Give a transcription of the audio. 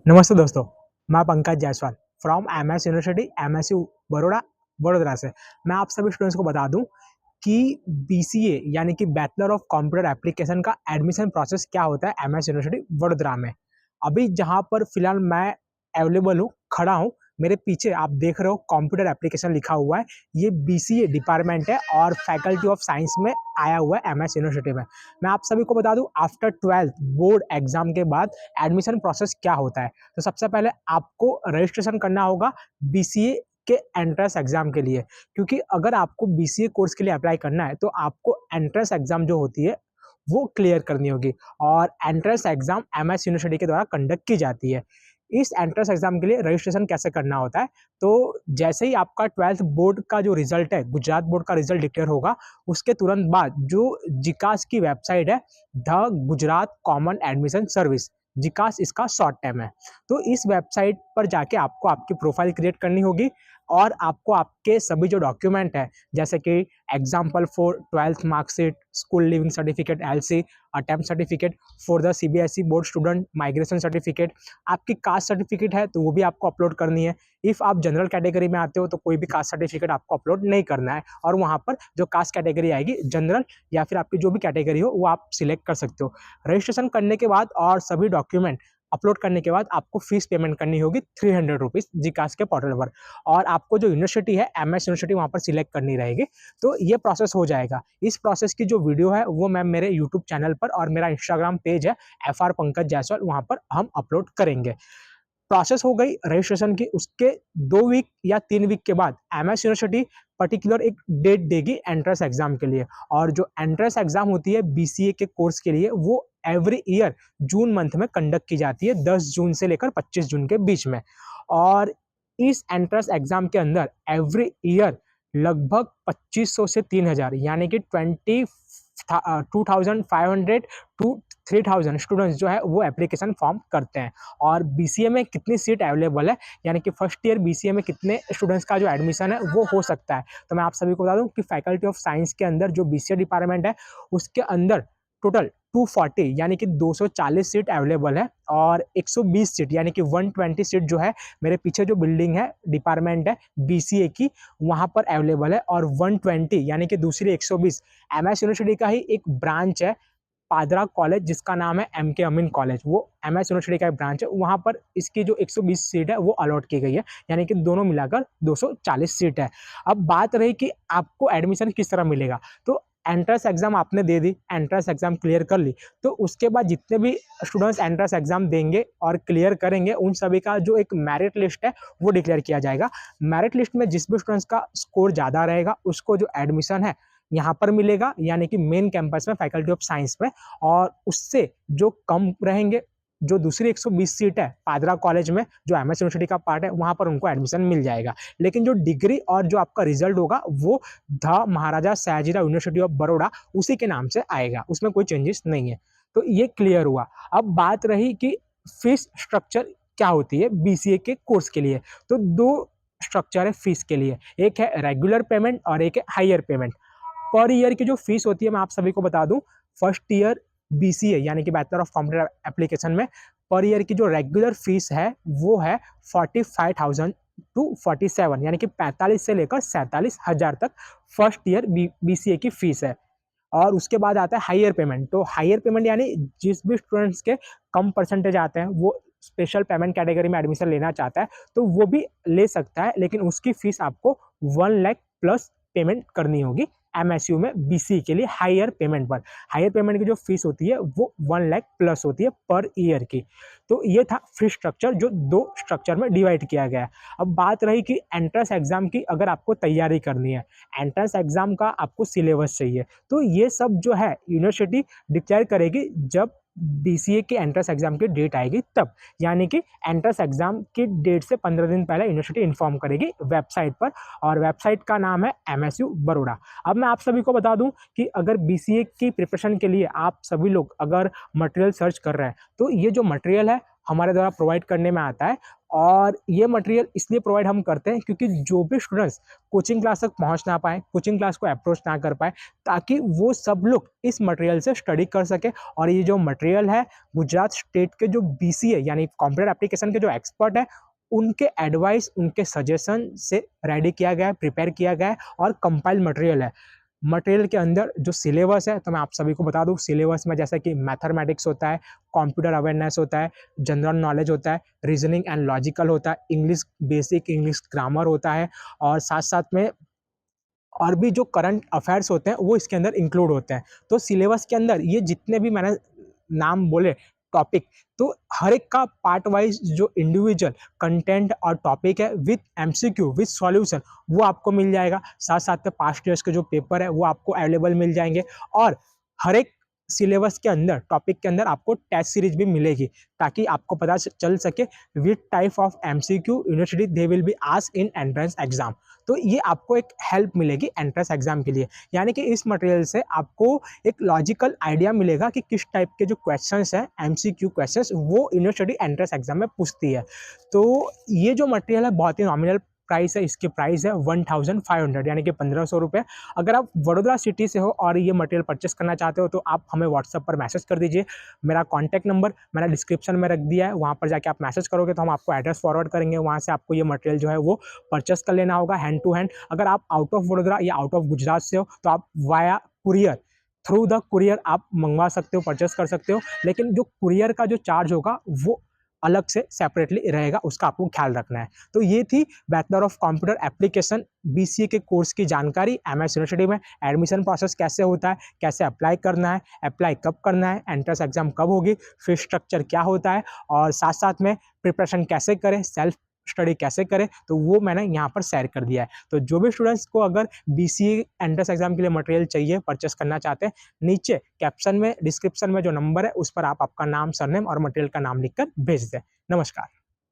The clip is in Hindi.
नमस्ते दोस्तों, मैं Pankaj Jaiswal from MS university MSU Baroda Vadodara से। मैं आप सभी स्टूडेंट्स को बता दूं कि बीसीए यानी कि बैचलर ऑफ कंप्यूटर एप्लीकेशन का एडमिशन प्रोसेस क्या होता है एमएस यूनिवर्सिटी वडोदरा में। अभी जहां पर फिलहाल मैं अवेलेबल हूँ, खड़ा हूँ, मेरे पीछे आप देख रहे हो कंप्यूटर एप्लीकेशन लिखा हुआ है। ये बीसीए डिपार्टमेंट है और फैकल्टी ऑफ साइंस में आया हुआ है एमएस यूनिवर्सिटी में। मैं आप सभी को बता दूं, आफ्टर 12th बोर्ड एग्जाम के बाद एडमिशन प्रोसेस क्या होता है। तो सबसे पहले आपको रजिस्ट्रेशन करना होगा बीसीए के एंट्रेंस एग्जाम के लिए, क्योंकि अगर आपको बीसीए कोर्स के लिए अप्लाई करना है तो आपको एंट्रेंस एग्जाम जो होती है वो क्लियर करनी होगी। और एंट्रेंस एग्जाम एमएस यूनिवर्सिटी के द्वारा कंडक्ट की जाती है। इस एंट्रेंस एग्जाम के लिए रजिस्ट्रेशन कैसे करना होता है, तो जैसे ही आपका 12th बोर्ड का जो रिजल्ट है, गुजरात बोर्ड का रिजल्ट डिक्लेयर होगा, उसके तुरंत बाद जो जिकास की वेबसाइट है, the Gujarat common admission service, जिकास इसका शॉर्ट टर्म है। तो इस वेबसाइट पर जाके आपको आपकी प्रोफाइल क्रिएट करनी होगी और आपको आपके सभी जो डॉक्यूमेंट है, जैसे कि example for 12th marksheet, school leaving certificate LC, attempt certificate for the CBSE board student, migration certificate, आपकी कास्ट सर्टिफिकेट है तो वो भी आपको अपलोड करनी है। इफ़ आप जनरल कैटेगरी में आते हो तो कोई भी कास्ट सर्टिफिकेट आपको अपलोड नहीं करना है, और वहाँ पर जो कास्ट कैटेगरी आएगी, जनरल या फिर आपकी जो भी कैटेगरी हो वो आप सिलेक्ट कर सकते हो। रजिस्ट्रेशन करने के बाद और सभी डॉक्यूमेंट अपलोड करने के बाद आपको फीस पेमेंट करनी होगी 300 रुपीज़ जिकास के पोर्टल पर, और आपको जो यूनिवर्सिटी है एमएस यूनिवर्सिटी वहाँ पर सिलेक्ट करनी रहेगी। तो ये प्रोसेस हो जाएगा। इस प्रोसेस की जो वीडियो है वो मैं मेरे यूट्यूब चैनल पर और मेरा इंस्टाग्राम पेज है FR पंकज जायसवाल, वहाँ पर हम अपलोड करेंगे। प्रोसेस हो गई रजिस्ट्रेशन की, उसके 2 वीक या 3 वीक के बाद एमएस यूनिवर्सिटी पर्टिकुलर एक डेट देगी एंट्रेंस एग्जाम के लिए। और जो एंट्रेंस एग्जाम होती है बीसीए के कोर्स के लिए, वो एवरी ईयर जून मंथ में कंडक्ट की जाती है, 10 जून से लेकर 25 जून के बीच में। और इस एंट्रेंस एग्जाम के अंदर एवरी ईयर लगभग 2500 से 3000 यानी कि 2500 टू 3000 स्टूडेंट्स जो है वो एप्लीकेशन फॉर्म करते हैं। और बीसीए में कितनी सीट अवेलेबल है, यानी कि फर्स्ट ईयर बीसीए में कितने स्टूडेंट्स का जो एडमिशन है वो हो सकता है, तो मैं आप सभी को बता दूं कि फैकल्टी ऑफ साइंस के अंदर जो बीसीए डिपार्टमेंट है उसके अंदर टोटल 240 यानी कि 240 सीट अवेलेबल है। और 120 सीट यानी कि 120 सीट जो है मेरे पीछे जो बिल्डिंग है डिपार्टमेंट है बीसीए की, वहाँ पर अवेलेबल है। और 120 यानी कि दूसरी 120 एमएस यूनिवर्सिटी का ही एक ब्रांच है, पादरा कॉलेज, जिसका नाम है एम के अमीन कॉलेज, वो एमएस यूनिवर्सिटी का एक ब्रांच है, वहाँ पर इसकी जो 120 सीट है वो अलॉट की गई है, यानी कि दोनों मिलाकर 240 सीट है। अब बात रही कि आपको एडमिशन किस तरह मिलेगा, तो एंट्रेंस एग्जाम आपने दे दी, एंट्रेंस एग्जाम क्लियर कर ली, तो उसके बाद जितने भी स्टूडेंट्स एंट्रेंस एग्जाम देंगे और क्लियर करेंगे उन सभी का जो एक मेरिट लिस्ट है वो डिक्लेयर किया जाएगा। मेरिट लिस्ट में जिस भी स्टूडेंट्स का स्कोर ज़्यादा रहेगा उसको जो एडमिशन है यहाँ पर मिलेगा, यानी कि मेन कैंपस में फैकल्टी ऑफ साइंस में। और उससे जो कम रहेंगे, जो दूसरी 120 सीट है पादरा कॉलेज में जो एमएस यूनिवर्सिटी का पार्ट है, वहाँ पर उनको एडमिशन मिल जाएगा। लेकिन जो डिग्री और जो आपका रिजल्ट होगा वो the Maharaja Sayajirao university of Baroda उसी के नाम से आएगा, उसमें कोई चेंजेस नहीं है। तो ये क्लियर हुआ। अब बात रही कि फीस स्ट्रक्चर क्या होती है बीसीए के कोर्स के लिए, तो दो स्ट्रक्चर है फीस के लिए, एक है रेगुलर पेमेंट और एक है हायर पेमेंट। पर ईयर की जो फीस होती है मैं आप सभी को बता दूं, फर्स्ट ईयर बीसीए यानी कि बैचलर ऑफ कंप्यूटर एप्लीकेशन में पर ईयर की जो रेगुलर फीस है वो है 45,000 टू 47 यानी कि 45 से लेकर 47,000 तक फर्स्ट ईयर बीसीए की फीस है। और उसके बाद आता है हायर पेमेंट। तो हायर पेमेंट यानी जिस भी स्टूडेंट्स के कम परसेंटेज आते हैं, वो स्पेशल पेमेंट कैटेगरी में एडमिशन लेना चाहता है तो वो भी ले सकता है, लेकिन उसकी फीस आपको 1 लाख प्लस पेमेंट करनी होगी एमएसयू में बीसी के लिए हायर पेमेंट पर। हायर पेमेंट की जो फीस होती है वो 1 लाख प्लस होती है पर ईयर की। तो ये था फीस स्ट्रक्चर जो दो स्ट्रक्चर में डिवाइड किया गया है। अब बात रही कि एंट्रेंस एग्जाम की, अगर आपको तैयारी करनी है, एंट्रेंस एग्जाम का आपको सिलेबस चाहिए, तो ये सब जो है यूनिवर्सिटी डिक्लेयर करेगी जब बीसीए के एंट्रेंस एग्जाम की डेट आएगी तब, यानी कि एंट्रेंस एग्जाम की डेट से 15 दिन पहले यूनिवर्सिटी इन्फॉर्म करेगी वेबसाइट पर, और वेबसाइट का नाम है एमएसयू बड़ौदा। अब मैं आप सभी को बता दूं कि अगर बीसीए की प्रिपरेशन के लिए आप सभी लोग अगर मटेरियल सर्च कर रहे हैं, तो ये जो मटेरियल है हमारे द्वारा प्रोवाइड करने में आता है। और ये मटेरियल इसलिए प्रोवाइड हम करते हैं क्योंकि जो भी स्टूडेंट्स कोचिंग क्लास तक पहुंच ना पाए, कोचिंग क्लास को अप्रोच ना कर पाए, ताकि वो सब लोग इस मटेरियल से स्टडी कर सके। और ये जो मटेरियल है गुजरात स्टेट के जो बीसीए यानी कंप्यूटर एप्लीकेशन के जो एक्सपर्ट है, उनके एडवाइस, उनके सजेशन से रेडी किया गया है, प्रिपेयर किया गया है और कंपाइल मटेरियल है। मटेरियल के अंदर जो सिलेबस है, तो मैं आप सभी को बता दूं, सिलेबस में जैसे कि मैथमेटिक्स होता है, कंप्यूटर अवेयरनेस होता है, जनरल नॉलेज होता है, रीजनिंग एंड लॉजिकल होता है, इंग्लिश बेसिक इंग्लिश ग्रामर होता है, और साथ साथ में और भी जो करंट अफेयर्स होते हैं वो इसके अंदर इंक्लूड होते हैं। तो सिलेबस के अंदर ये जितने भी मैंने नाम बोले टॉपिक, तो हर एक का पार्ट वाइज जो इंडिविजुअल कंटेंट और टॉपिक है विथ एमसीक्यू विथ सॉल्यूशन, वो आपको मिल जाएगा। साथ साथ में पास्ट ईयर्स के जो पेपर है वो आपको अवेलेबल मिल जाएंगे। और हर एक सिलेबस के अंदर, टॉपिक के अंदर आपको टेस्ट सीरीज भी मिलेगी, ताकि आपको पता चल सके with type of MCQ university they will be asked in entrance exam. तो ये आपको एक हेल्प मिलेगी एंट्रेंस एग्जाम के लिए। यानी कि इस मटेरियल से आपको एक लॉजिकल आइडिया मिलेगा कि किस टाइप के जो क्वेश्चंस हैं, एमसीक्यू क्वेश्चंस, वो यूनिवर्सिटी एंट्रेंस एग्जाम में पूछती है। तो ये जो मटेरियल है बहुत ही नॉमिनल प्राइस है, इसकी प्राइस है 1500 यानी कि 1500 रुपये। अगर आप वडोदरा सिटी से हो और ये मटेरियल परचेस करना चाहते हो तो आप हमें व्हाट्सएप पर मैसेज कर दीजिए। मेरा कॉन्टैक्ट नंबर मैंने डिस्क्रिप्शन में रख दिया है, वहाँ पर जाके आप मैसेज करोगे तो हम आपको एड्रेस फॉरवर्ड करेंगे, वहाँ से आपको ये मटेरियल जो है वो परचेस कर लेना होगा हैंड टू हैंड। अगर आप आउट ऑफ वडोदरा या आउट ऑफ गुजरात से हो तो आप via courier, through the courier आप मंगवा सकते हो, परचेस कर सकते हो। लेकिन जो कुरियर का जो चार्ज होगा वो अलग से सेपरेटली रहेगा, उसका आपको ख्याल रखना है। तो ये थी bachelor of computer application BCA के कोर्स की जानकारी। एमएस यूनिवर्सिटी में एडमिशन प्रोसेस कैसे होता है, कैसे अप्लाई करना है, अप्लाई कब करना है, एंट्रेंस एग्जाम कब होगी, फीस स्ट्रक्चर क्या होता है, और साथ साथ में प्रिपरेशन कैसे करें, सेल्फ स्टडी कैसे करें, तो वो मैंने यहाँ पर शेयर कर दिया है। तो जो भी स्टूडेंट्स को अगर बीसीए एंट्रेंस एग्जाम के लिए मटेरियल चाहिए, परचेस करना चाहते हैं, नीचे कैप्शन में, डिस्क्रिप्शन में जो नंबर है उस पर आप आपका नाम, सरनेम और मटेरियल का नाम लिखकर भेज दें। नमस्कार।